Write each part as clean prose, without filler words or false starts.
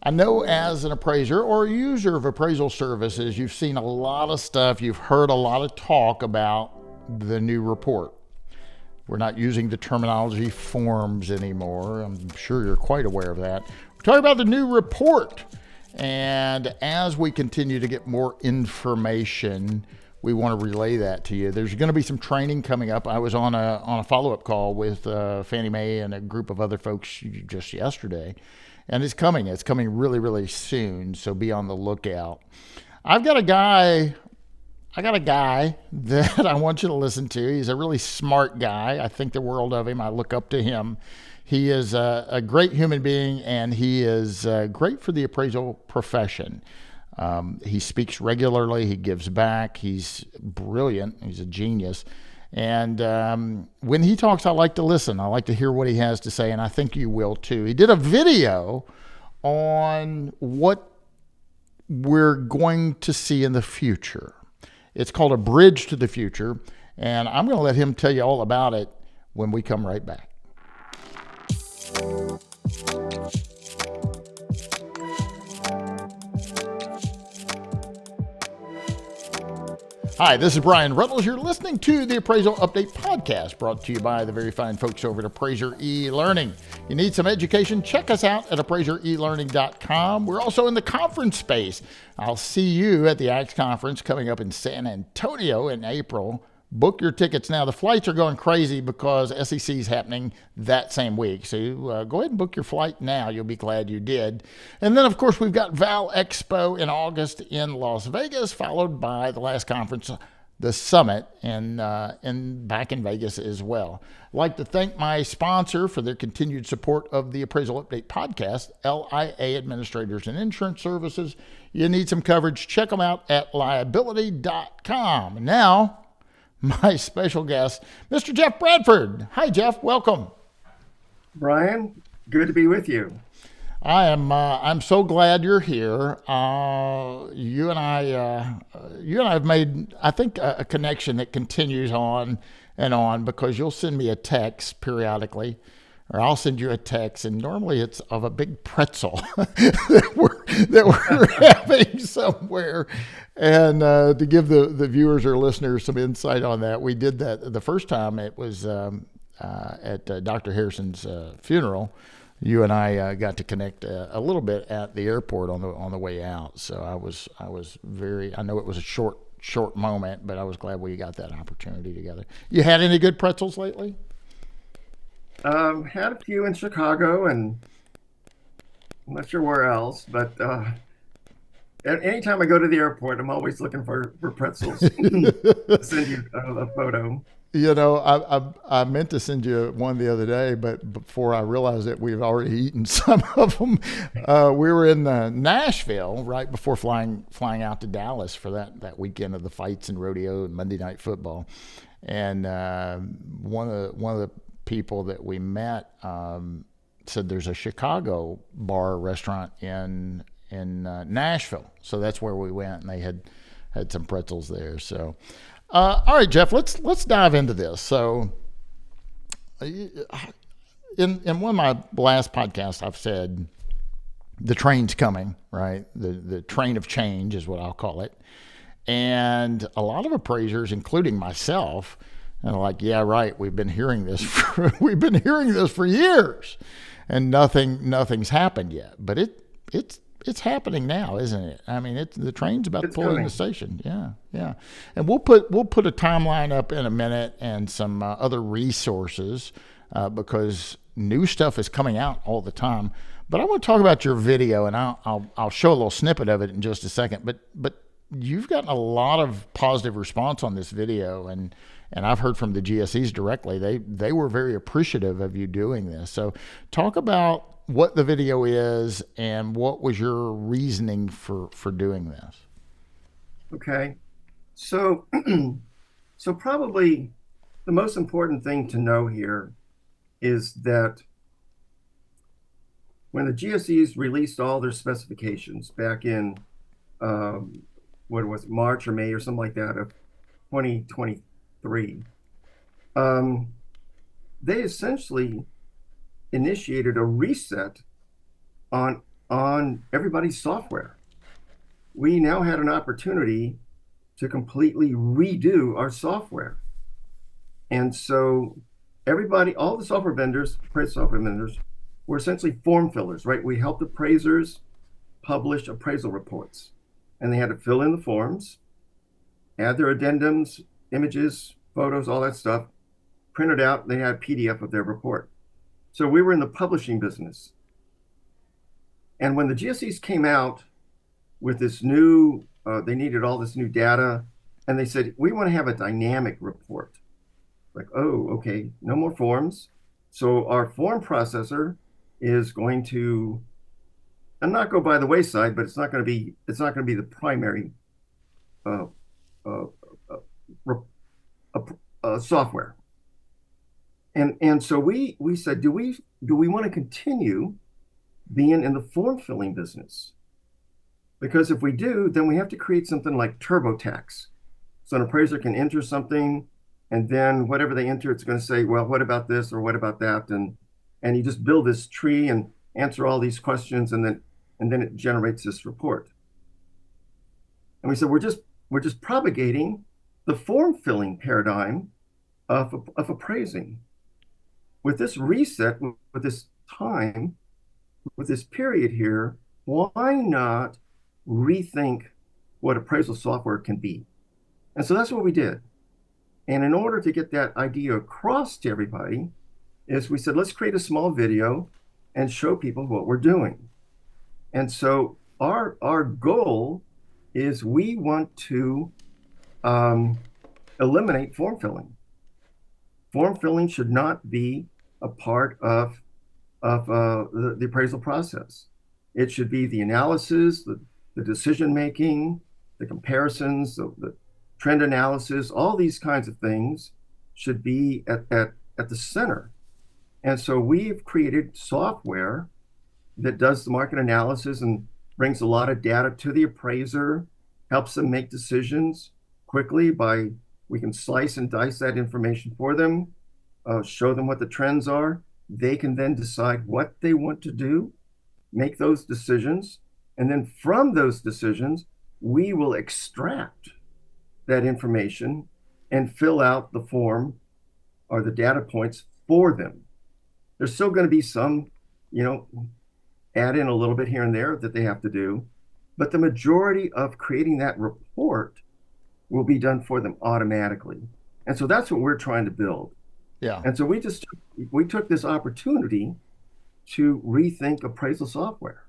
I know as an appraiser or a user of appraisal services, you've seen a lot of stuff, you've heard a lot of talk about the new report. We're not using the terminology forms anymore. I'm sure you're quite aware of that. We're talking about the new report. And as we continue to get more information, we want to relay that to you. There's going to be some training coming up. I was on a follow-up call with Fannie Mae and a group of other folks just yesterday. And it's coming. It's coming really, really soon. So be on the lookout. I've got a guy that I want you to listen to. He's a really smart guy. I think the world of him. I look up to him. He is a great human being, and he is great for the appraisal profession. He speaks regularly. He gives back. He's brilliant. He's a genius. And when he talks, I like to listen. I like to hear what he has to say, and I think you will too. He did a video on what we're going to see in the future. It's called A Bridge to the Future, and I'm going to let him tell you all about it when we come right back. Hi, this is Brian Ruttles. You're listening to the Appraisal Update Podcast, brought to you by the very fine folks over at Appraiser eLearning. You need some education? Check us out at AppraiserELearning.com. We're also in the conference space. I'll see you at the ACTS conference coming up in San Antonio in April. Book your tickets now. The flights are going crazy because SEC is happening that same week. So go ahead and book your flight now. You'll be glad you did. And then, of course, we've got Val Expo in August in Las Vegas, followed by the last conference, the Summit, and back in Vegas as well. I'd like to thank my sponsor for their continued support of the Appraisal Update Podcast, LIA Administrators and Insurance Services. You need some coverage. Check them out at liability.com. Now, my special guest, Mr. Jeff Bradford. Hi, Jeff. Welcome. Brian, good to be with you. I'm so glad you're here. You and I have made, I think, a connection that continues on and on, because you'll send me a text periodically, or I'll send you a text, and normally it's of a big pretzel that we're having somewhere. And to give the viewers or listeners some insight on that, we did that the first time. It was at Dr. Harrison's funeral. You and I got to connect a little bit at the airport on the way out. So I was very. I know it was a short moment, but I was glad we got that opportunity together. You had any good pretzels lately? Had a few in Chicago, and I'm not sure where else, but anytime I go to the airport, I'm always looking for pretzels. Send you a photo. You know, I meant to send you one the other day, but before I realized that we've already eaten some of them. We were in Nashville right before flying out to Dallas for that weekend of the fights and rodeo and Monday Night Football, and one of the people that we met said there's a Chicago bar restaurant in Nashville, so that's where we went, and they had some pretzels there. So, all right, Jeff, let's dive into this. So, in one of my last podcasts, I've said the train's coming, right? The train of change is what I'll call it, and a lot of appraisers, including myself, and like, yeah, right. We've been hearing this for years, and nothing's happened yet. But it's happening now, isn't it? I mean, the train's about to pull in the station. Yeah. And we'll put a timeline up in a minute and some other resources because new stuff is coming out all the time. But I want to talk about your video, and I'll show a little snippet of it in just a second. But you've gotten a lot of positive response on this video, and I've heard from the GSEs directly. They were very appreciative of you doing this. So talk about what the video is and what was your reasoning for doing this. Okay. So probably the most important thing to know here is that when the GSEs released all their specifications back in what was it, March or May or something like that of 2023, they essentially initiated a reset on on everybody's software. We now had an opportunity to completely redo our software. And so everybody, all the software vendors, appraisal software vendors, were essentially form fillers, right? We helped appraisers publish appraisal reports, and they had to fill in the forms, add their addendums, images, photos, all that stuff, print it out. They had a PDF of their report. So we were in the publishing business. And when the GSEs came out with this new, they needed all this new data, and they said, we want to have a dynamic report. Like, oh, okay, no more forms. So our form processor is going to, and not go by the wayside, but it's not going to be the primary uh, uh, software. And so we said, do we want to continue being in the form filling business? Because if we do, then we have to create something like TurboTax. So an appraiser can enter something, and then whatever they enter, it's going to say, well, what about this or what about that? And you just build this tree and answer all these questions, and then it generates this report. And we said, we're just propagating the form filling paradigm of appraising. With this reset, with this time, with this period here, why not rethink what appraisal software can be? And so that's what we did. And in order to get that idea across to everybody, is we said, let's create a small video and show people what we're doing. And so our goal is we want to eliminate form filling. Form filling should not be a part of the appraisal process. It should be the analysis, the decision making, the comparisons, the trend analysis, all these kinds of things should be at the center. And so we've created software that does the market analysis and brings a lot of data to the appraiser, helps them make decisions quickly we can slice and dice that information for them, show them what the trends are. They can then decide what they want to do, make those decisions, and then from those decisions, we will extract that information and fill out the form or the data points for them. There's still going to be some, add in a little bit here and there that they have to do, but the majority of creating that report will be done for them automatically. And so that's what we're trying to build. Yeah. And so we took this opportunity to rethink appraisal software.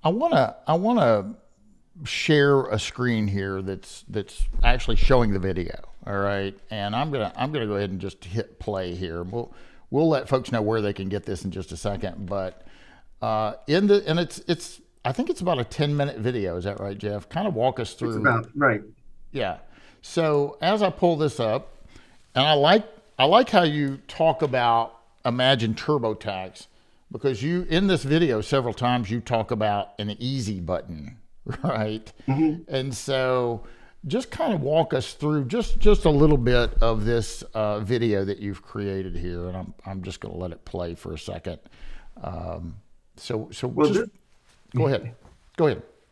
I want to share a screen here that's actually showing the video. All right. And I'm going to go ahead and just hit play here. We'll let folks know where they can get this in just a second, but it's I think it's about a 10-minute video. Is that right, Jeff? Kind of walk us through. It's about right. Yeah. So as I pull this up, and I like how you talk about Imagine TurboTax, because in this video several times you talk about an easy button, right? Mm-hmm. And so just kind of walk us through just a little bit of this video that you've created here, and I'm just going to let it play for a second. Go ahead.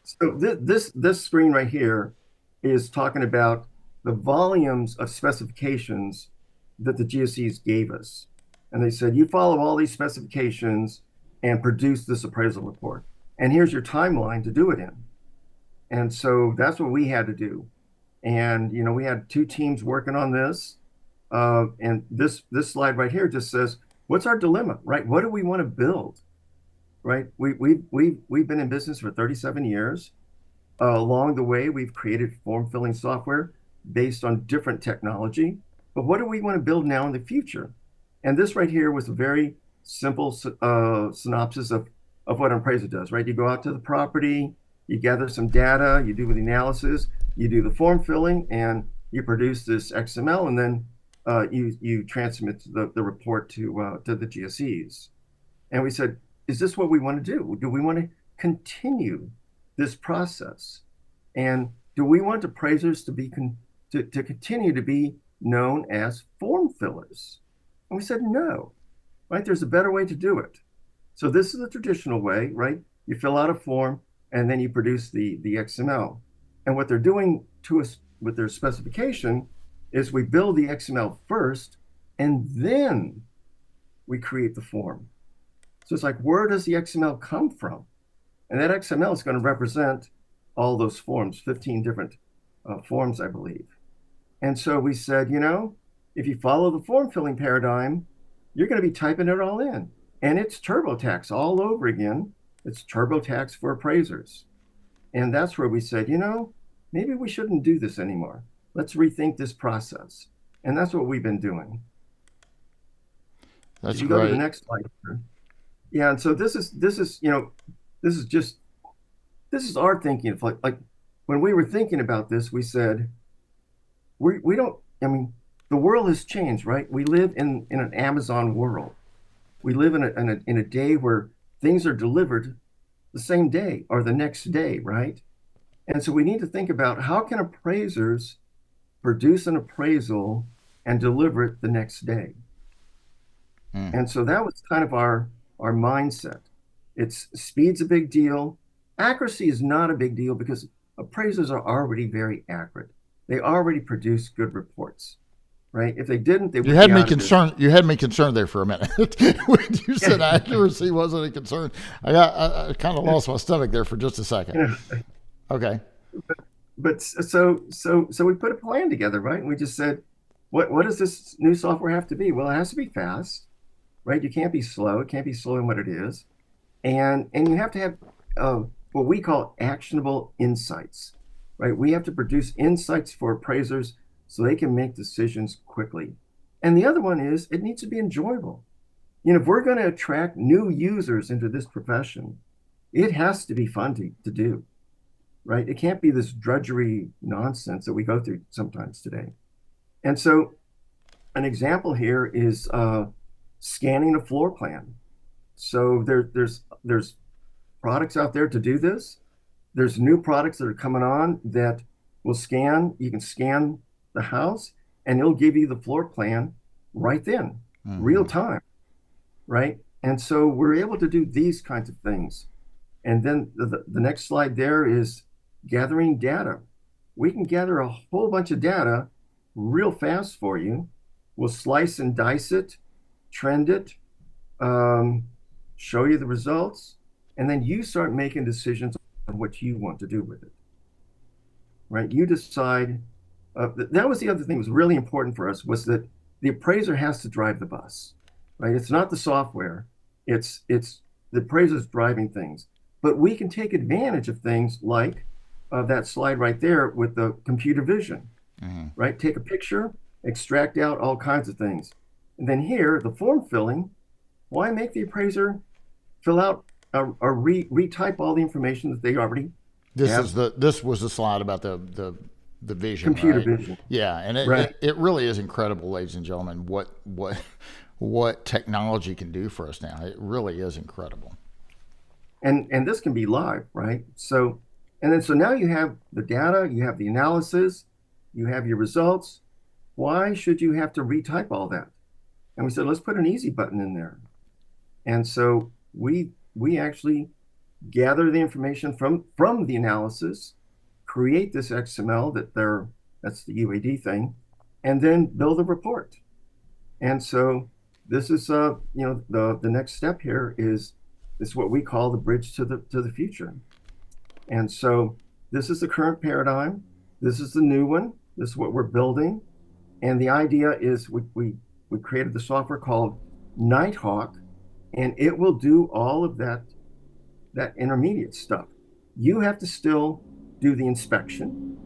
So this screen right here is talking about the volumes of specifications that the GSEs gave us. And they said, you follow all these specifications and produce this appraisal report. And here's your timeline to do it in. And so that's what we had to do. And, we had 2 teams working on this. And this slide right here just says, what's our dilemma, right? What do we want to build, right? We've been in business for 37 years. Along the way, we've created form filling software based on different technology. But what do we want to build now in the future? And this right here was a very simple synopsis of what an appraiser does, right? You go out to the property, you gather some data, you do the analysis, you do the form filling, and you produce this XML, and then you transmit the report to the GSEs. And we said, is this what we want to do? Do we want to continue this process? And do we want appraisers to continue to be known as form fillers? And we said, no, right? There's a better way to do it. So this is the traditional way, right? You fill out a form and then you produce the XML. And what they're doing to us with their specification is we build the XML first and then we create the form. So it's like, where does the XML come from? And that XML is going to represent all those forms, 15 different forms, I believe. And so we said, if you follow the form filling paradigm, you're going to be typing it all in. And it's TurboTax all over again. It's TurboTax for appraisers. And that's where we said, maybe we shouldn't do this anymore. Let's rethink this process. And that's what we've been doing. That's If you great. go to the next slide. Yeah, and so this is our thinking. Like when we were thinking about this, we said, we don't, I mean, the world has changed, right? We live in an Amazon world. We live in a day where things are delivered the same day or the next day, right? And so we need to think about how can appraisers produce an appraisal and deliver it the next day. And so that was kind of our mindset. It's speed's a big deal. Accuracy is not a big deal because appraisers are already very accurate. They already produce good reports, right? If they didn't, they would You had be me out of concerned. You had me concerned there for a minute when you said accuracy wasn't a concern. I kind of lost my stomach there for just a second. Okay. But so we put a plan together, right? And we just said, what does this new software have to be? Well, it has to be fast, right? You can't be slow. It can't be slow in what it is, and you have to have what we call actionable insights, right? We have to produce insights for appraisers so they can make decisions quickly. And the other one is it needs to be enjoyable. If we're going to attract new users into this profession, it has to be fun to do, right? It can't be this drudgery nonsense that we go through sometimes today. And so an example here is scanning a floor plan. So there's products out there to do this. There's new products that are coming on that will scan. You can scan the house and it'll give you the floor plan right then, real time, right? And so we're able to do these kinds of things. And then the next slide there is gathering data. We can gather a whole bunch of data real fast for you. We'll slice and dice it, trend it, show you the results, and then you start making decisions on what you want to do with it, right? You decide. That was the other thing that was really important for us, was that the appraiser has to drive the bus, right? It's not the software. It's the appraiser's driving things. But we can take advantage of things like that slide right there with the computer vision, right? Take a picture, extract out all kinds of things. And then here, the form filling, why make the appraiser fill out or retype all the information that they already have? This was the slide about the vision, computer right? vision. Yeah, and it really is incredible, ladies and gentlemen, what technology can do for us now. It really is incredible. And this can be live, right? So now you have the data, you have the analysis, you have your results. Why should you have to retype all that? And we said, let's put an easy button in there. And so we actually gather the information from the analysis, create this XML that's the UAD thing, and then build a report. And so this is the next step here is what we call the bridge to the future. And so this is the current paradigm. This is the new one. This is what we're building. And the idea is we created the software called Nighthawk, and it will do all of that intermediate stuff. You have to still do the inspection,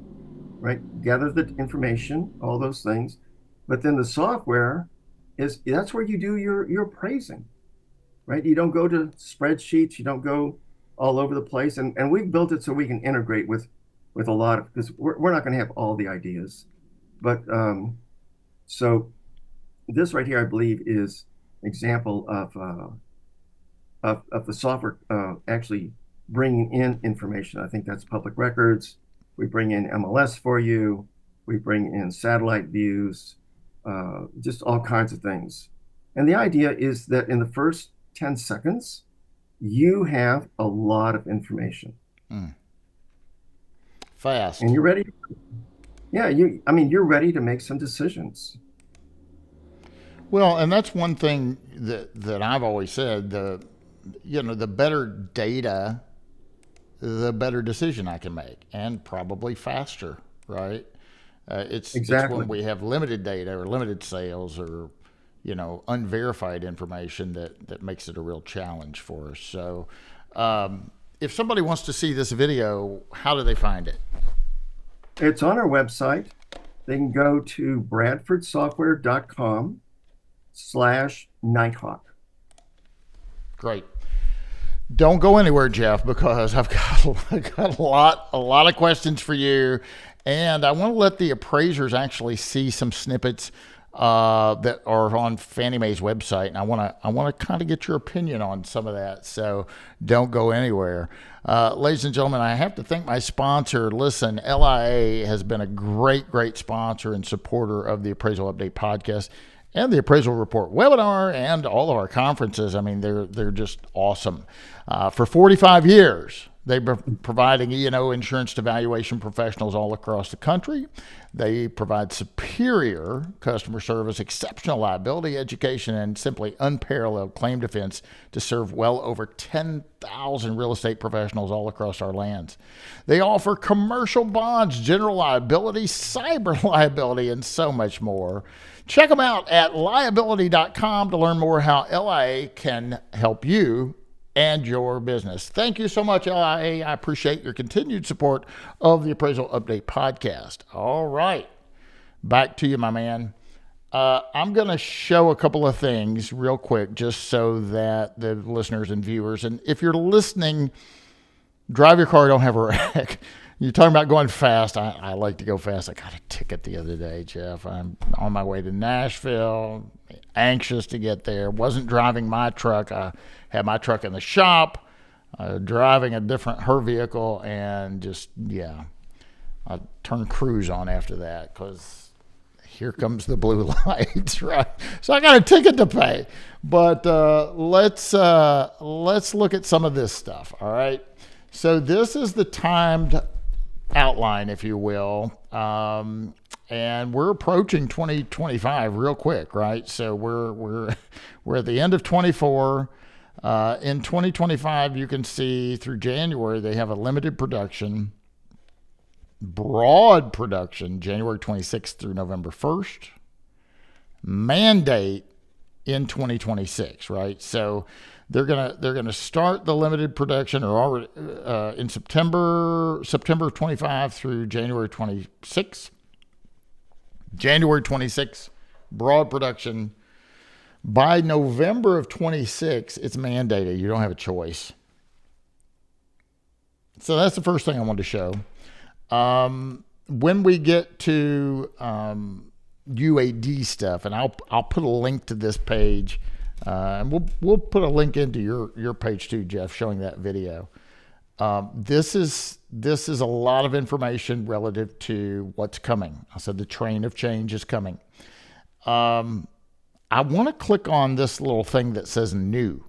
right? Gather the information, all those things. But then the software that's where you do your appraising, right? You don't go to spreadsheets, you don't go all over the place. And we've built it so we can integrate with a lot of, because we're not going to have all the ideas. But so this right here, I believe, is example of the software actually bringing in information. I think that's public records. We bring in MLS for you. We bring in satellite views, just all kinds of things. And the idea is that in the first 10 seconds, you have a lot of information and Fast. you're ready. Yeah, I mean, you're ready to make some decisions. Well, and that's one thing that I've always said. The better data, the better decision I can make, and probably faster, right? It's Exactly. when we have limited data or limited sales or unverified information that makes it a real challenge for us. So, if somebody wants to see this video, how do they find it? It's on our website. They can go to bradfordsoftware.com/Nighthawk. Great. Don't go anywhere, Jeff, because I've got a lot of questions for you, and I want to let the appraisers actually see some snippets that are on Fannie Mae's website, and I want to kind of get your opinion on some of that. So don't go anywhere, ladies and gentlemen. I have to thank my sponsor. Listen, LIA has been a great sponsor and supporter of the Appraisal Update podcast and the Appraisal Report webinar and all of our conferences. I mean, they're just awesome. For 45 years, they've been providing E&O insurance to valuation professionals all across the country. They provide superior customer service, exceptional liability education, and simply unparalleled claim defense to serve well over 10,000 real estate professionals all across our lands. They offer commercial bonds, general liability, cyber liability, and so much more. Check them out at liability.com to learn more how LIA can help you and your business. Thank you so much, LIA. I appreciate your continued support of the Appraisal Update podcast. All right, back to you, my man. I'm going to show a couple of things real quick just so that the listeners and viewers, and if you're listening, drive your car, don't have a wreck. You're talking about going fast. I like to go fast. I got a ticket the other day, Jeff. I'm on my way to Nashville, anxious to get there. Wasn't driving my truck. I had my truck in the shop, driving a different her vehicle, and just, yeah, I turned cruise on after that because here comes the blue lights, right? So I got a ticket to pay. But let's look at some of this stuff, all right? So this is the timed outline, if you will, and we're approaching 2025 real quick, right? So we're at the end of 24. In 2025, you can see through January they have a limited production, broad production, January 26th through November 1st, mandate in 2026, right? So they're gonna start the limited production or already in September of 25 through January 26. January 26, broad production. By November of 26, it's mandated. You don't have a choice. So that's the first thing I wanted to show. When we get to UAD stuff, and I'll put a link to this page. And we'll put a link into your page too, Jeff, showing that video. This is a lot of information relative to what's coming. I said the train of change is coming. I want to click on this little thing that says new.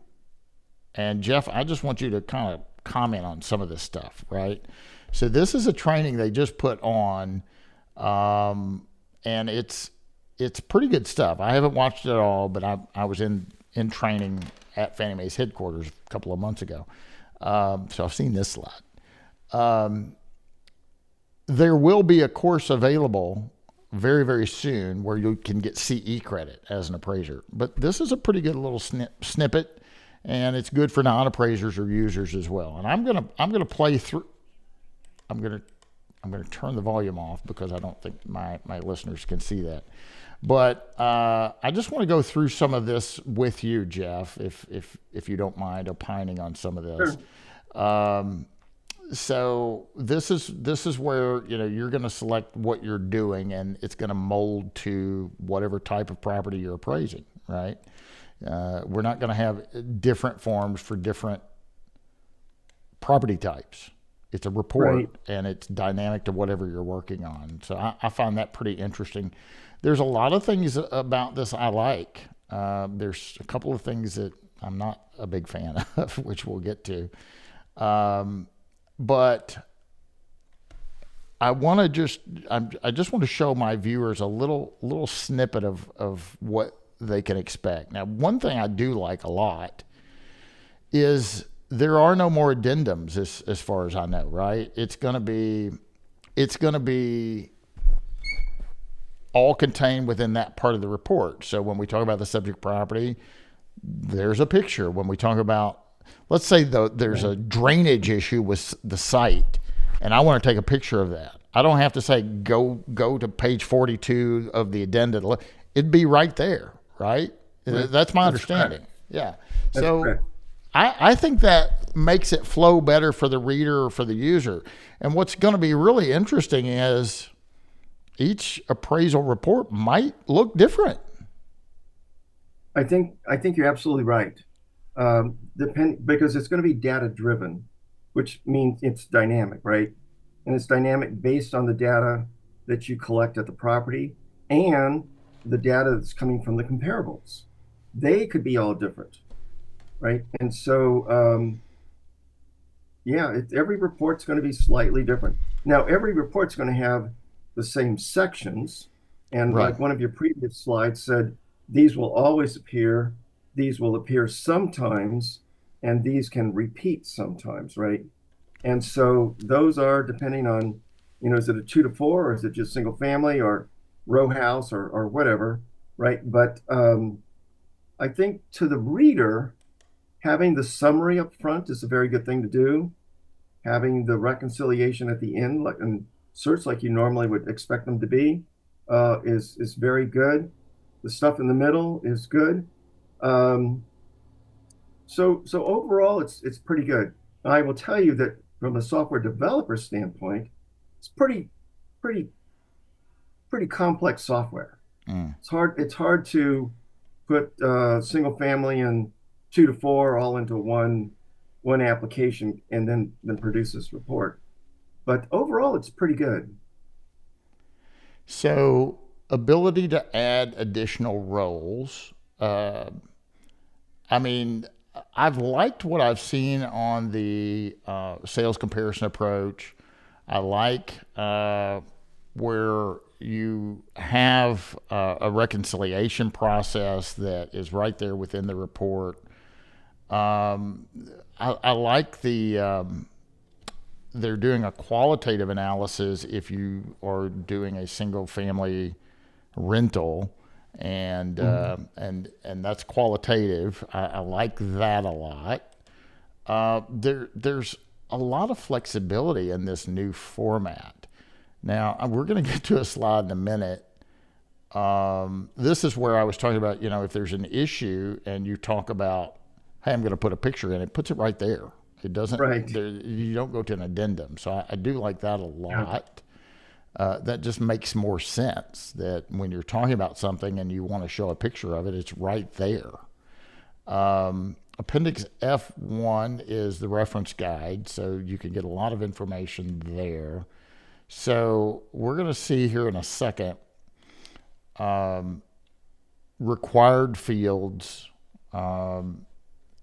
And Jeff, I just want you to kind of comment on some of this stuff, right? So this is a training they just put on, and it's pretty good stuff. I haven't watched it all, but I was in training at Fannie Mae's headquarters a couple of months ago. So I've seen this slide. There will be a course available very, very soon where you can get CE credit as an appraiser. But this is a pretty good little snippet, and it's good for non-appraisers or users as well. And I'm gonna play through. I'm gonna turn the volume off because I don't think my listeners can see that. But I just want to go through some of this with you, Jeff, if you don't mind opining on some of this. Sure. So this is where you're going to select what you're doing, and it's going to mold to whatever type of property you're appraising, right? We're not going to have different forms for different property types. It's a report, right, and it's dynamic to whatever you're working on. So I find that pretty interesting. There's a lot of things about this I like. There's a couple of things that I'm not a big fan of, which we'll get to. But I just want to show my viewers a little snippet of what they can expect. Now, one thing I do like a lot is there are no more addendums as far as I know, right? It's going to be all contained within that part of the report. So when we talk about the subject property, there's a picture. When we talk about, let's say there's a drainage issue with the site, and I want to take a picture of that. I don't have to say go to page 42 of the addenda. It'd be right there, right? That's my understanding. Correct. Yeah. So I think that makes it flow better for the reader or for the user. And what's going to be really interesting is each appraisal report might look different. I think you're absolutely right. Because it's going to be data driven, which means it's dynamic, right? And it's dynamic based on the data that you collect at the property and the data that's coming from the comparables. They could be all different, right? And so, every report's going to be slightly different. Now, every report's going to have the same sections. And right. Like one of your previous slides said, these will always appear, these will appear sometimes, and these can repeat sometimes, right? And so those are depending on, is it a 2 to 4 or is it just single family or row house or whatever, right? But I think to the reader, having the summary up front is a very good thing to do. Having the reconciliation at the end, and search like you normally would expect them to be, is very good. The stuff in the middle is good. So overall, it's pretty good. I will tell you that from a software developer standpoint, it's pretty complex software. It's hard to put single family and 2 to 4 all into one application and then produce this report. But overall, it's pretty good. So ability to add additional roles. I mean, I've liked what I've seen on the sales comparison approach. I like where you have a reconciliation process that is right there within the report. I like they're doing a qualitative analysis if you are doing a single family rental, and that's qualitative. I like that a lot. There's a lot of flexibility in this new format. Now, we're going to get to a slide in a minute. This is where I was talking about, if there's an issue and you talk about, hey, I'm going to put a picture in, it puts it right there. It doesn't, you don't go to an addendum. So I do like that a lot. That just makes more sense that when you're talking about something and you want to show a picture of it, it's right there. Appendix F1 is the reference guide, so you can get a lot of information there. So we're going to see here in a second required fields, and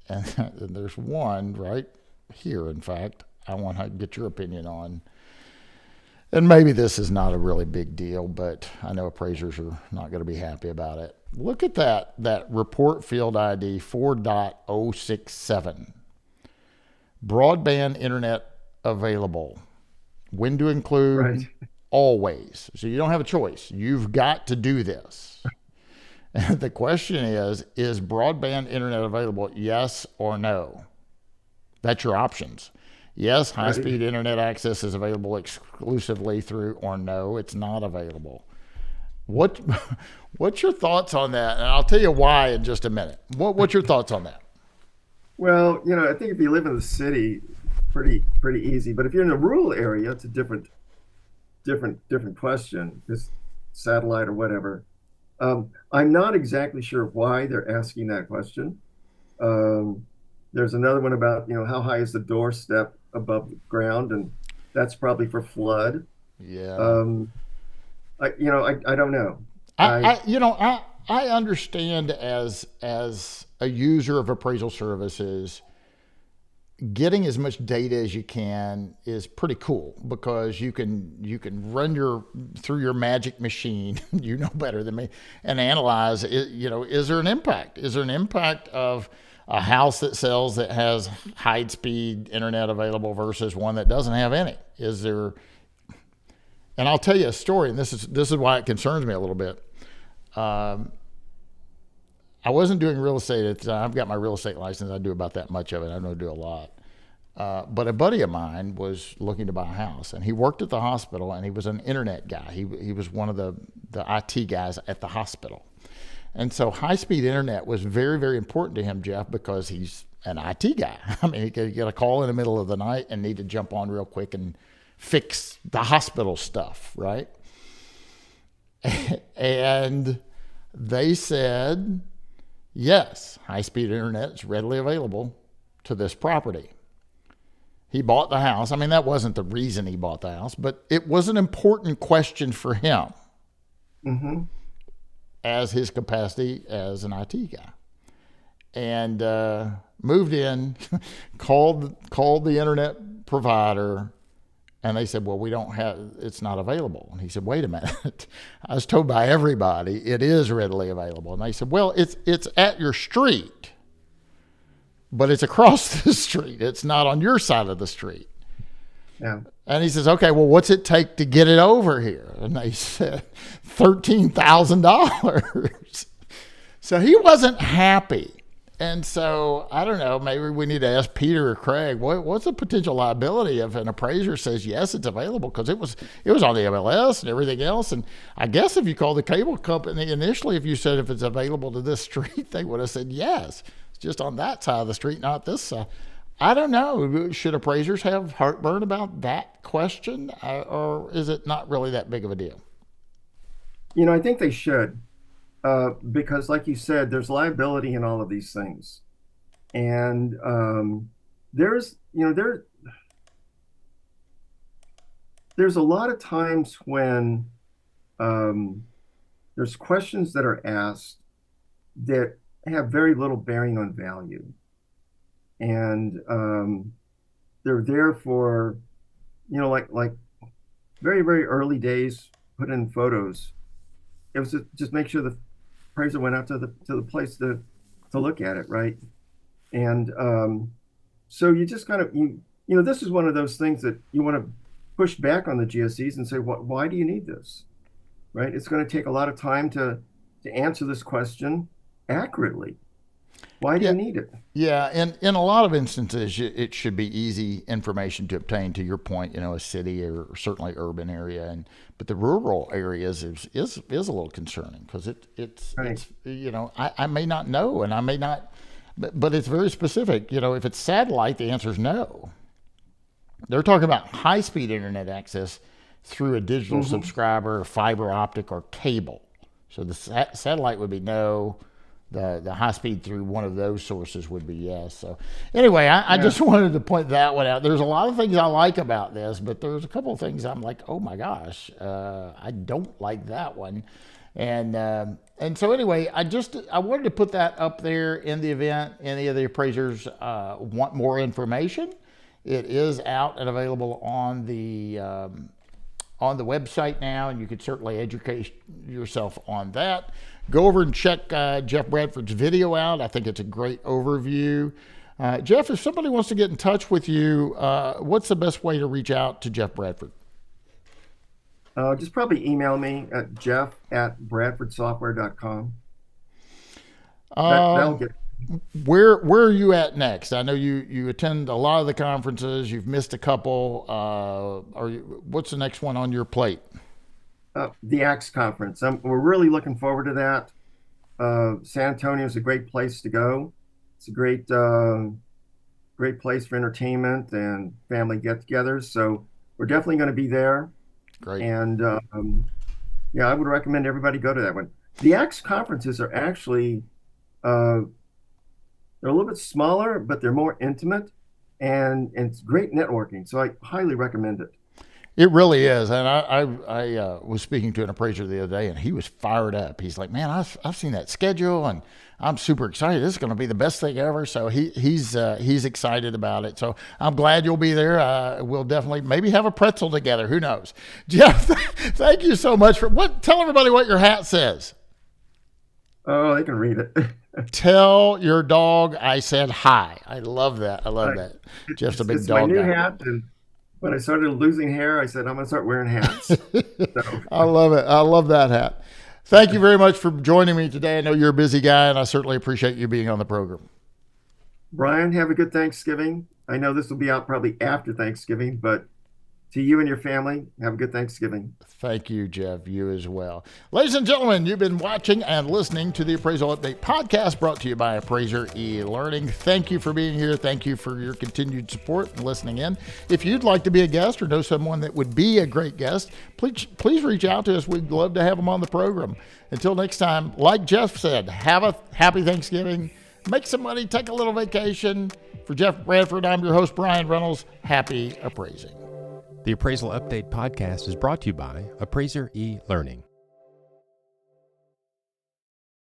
there's one right here, in fact, I want to get your opinion on. And maybe this is not a really big deal, but I know appraisers are not going to be happy about it. Look at that report field ID 4.067. Broadband internet available. When to include, always. So you don't have a choice. You've got to do this. And the question is broadband internet available, yes or no? That's your options. Yes, high-speed internet access is available exclusively through, or no, it's not available. What's your thoughts on that? And I'll tell you why in just a minute. What's your thoughts on that? Well, I think if you live in the city, pretty easy. But if you're in a rural area, it's a different question. Just satellite or whatever. I'm not exactly sure why they're asking that question. There's another one about, how high is the doorstep above the ground, and that's probably for flood. Yeah. I don't know. I understand as a user of appraisal services, getting as much data as you can is pretty cool because you can run your through your magic machine, you know better than me, and analyze it. Is there an impact? Is there an impact of a house that sells that has high speed internet available versus one that doesn't have any? Is there? And I'll tell you a story, and this is why it concerns me a little bit. Um, I wasn't doing real estate at the time. I've got my real estate license. I do about that much of it. I don't do a lot. But a buddy of mine was looking to buy a house, and he worked at the hospital, and he was an internet guy. He was one of the IT guys at the hospital. And so high-speed internet was very, very important to him, Jeff, because he's an IT guy. I mean, he could get a call in the middle of the night and need to jump on real quick and fix the hospital stuff, right? And they said, yes, high-speed internet is readily available to this property. He bought the house. I mean, that wasn't the reason he bought the house, but it was an important question for him Mm-hmm. as his capacity as an IT guy. And moved in, called the internet provider, and they said, well, it's not available. And he said, wait a minute. I was told by everybody it is readily available. And they said, well, it's at your street, but it's across the street. It's not on your side of the street. Yeah. And he says, okay, well, what's it take to get it over here? And they said, $13,000. So he wasn't happy. And so I don't know, maybe we need to ask Peter or Craig, what's the potential liability if an appraiser says, yes, it's available? Because it was on the MLS and everything else. And I guess if you called the cable company initially, if you said if it's available to this street, they would have said yes. It's just on that side of the street, not this side. I don't know. Should appraisers have heartburn about that question, or is it not really that big of a deal? I think they should, because, like you said, there's liability in all of these things, and there's a lot of times when there's questions that are asked that have very little bearing on value. And they're there for, like very, very early days, put in photos. It was just make sure the appraiser went out to the place to look at it, right? And so you just kind of this is one of those things that you want to push back on the GSEs and say, why do you need this, right? It's going to take a lot of time to answer this question accurately. Why do you need it? Yeah, and in a lot of instances, it should be easy information to obtain. To your point, a city or certainly urban area, but the rural areas is a little concerning because it's I may not know, and I may not, but it's very specific. If it's satellite, the answer is no. They're talking about high speed internet access through a digital Mm-hmm. subscriber, fiber optic, or cable. So the satellite would be no. The high speed through one of those sources would be yes. So anyway, I just wanted to point that one out. There's a lot of things I like about this, but there's a couple of things I'm like, oh my gosh, I don't like that one. And so anyway, I wanted to put that up there in the event any of the appraisers want more information. It is out and available on the website now, and you could certainly educate yourself on that. Go over and check Jeff Bradford's video out. I think it's a great overview. Jeff, if somebody wants to get in touch with you, what's the best way to reach out to Jeff Bradford? Just probably email me at jeff@bradfordsoftware.com. That'll get. Where are you at next? I know you attend a lot of the conferences. You've missed a couple. What's the next one on your plate? The ACTS conference. We're really looking forward to that. San Antonio is a great place to go. It's a great place for entertainment and family get-togethers. So we're definitely going to be there. Great. And I would recommend everybody go to that one. The ACTS conferences are actually they're a little bit smaller, but they're more intimate, and it's great networking. So I highly recommend it. It really is. And I was speaking to an appraiser the other day, and he was fired up. He's like, man, I've seen that schedule, and I'm super excited. This is going to be the best thing ever. So he's excited about it. So I'm glad you'll be there. We'll definitely maybe have a pretzel together. Who knows? Jeff, thank you so much tell everybody what your hat says. Oh, they can read it. Tell your dog I said hi. I love that. That. Jeff's a big it's dog my new guy. hat, and when I started losing hair, I said I'm going to start wearing hats. So. I love it. I love that hat. Thank you very much for joining me today. I know you're a busy guy, and I certainly appreciate you being on the program. Brian, have a good Thanksgiving. I know this will be out probably after Thanksgiving, but to you and your family, have a good Thanksgiving. Thank you, Jeff. You as well. Ladies and gentlemen, you've been watching and listening to the Appraisal Update podcast brought to you by Appraiser eLearning. Thank you for being here. Thank you for your continued support and listening in. If you'd like to be a guest or know someone that would be a great guest, please reach out to us. We'd love to have them on the program. Until next time, like Jeff said, have a happy Thanksgiving. Make some money. Take a little vacation. For Jeff Bradford, I'm your host, Brian Reynolds. Happy appraising. The Appraisal Update podcast is brought to you by Appraiser eLearning.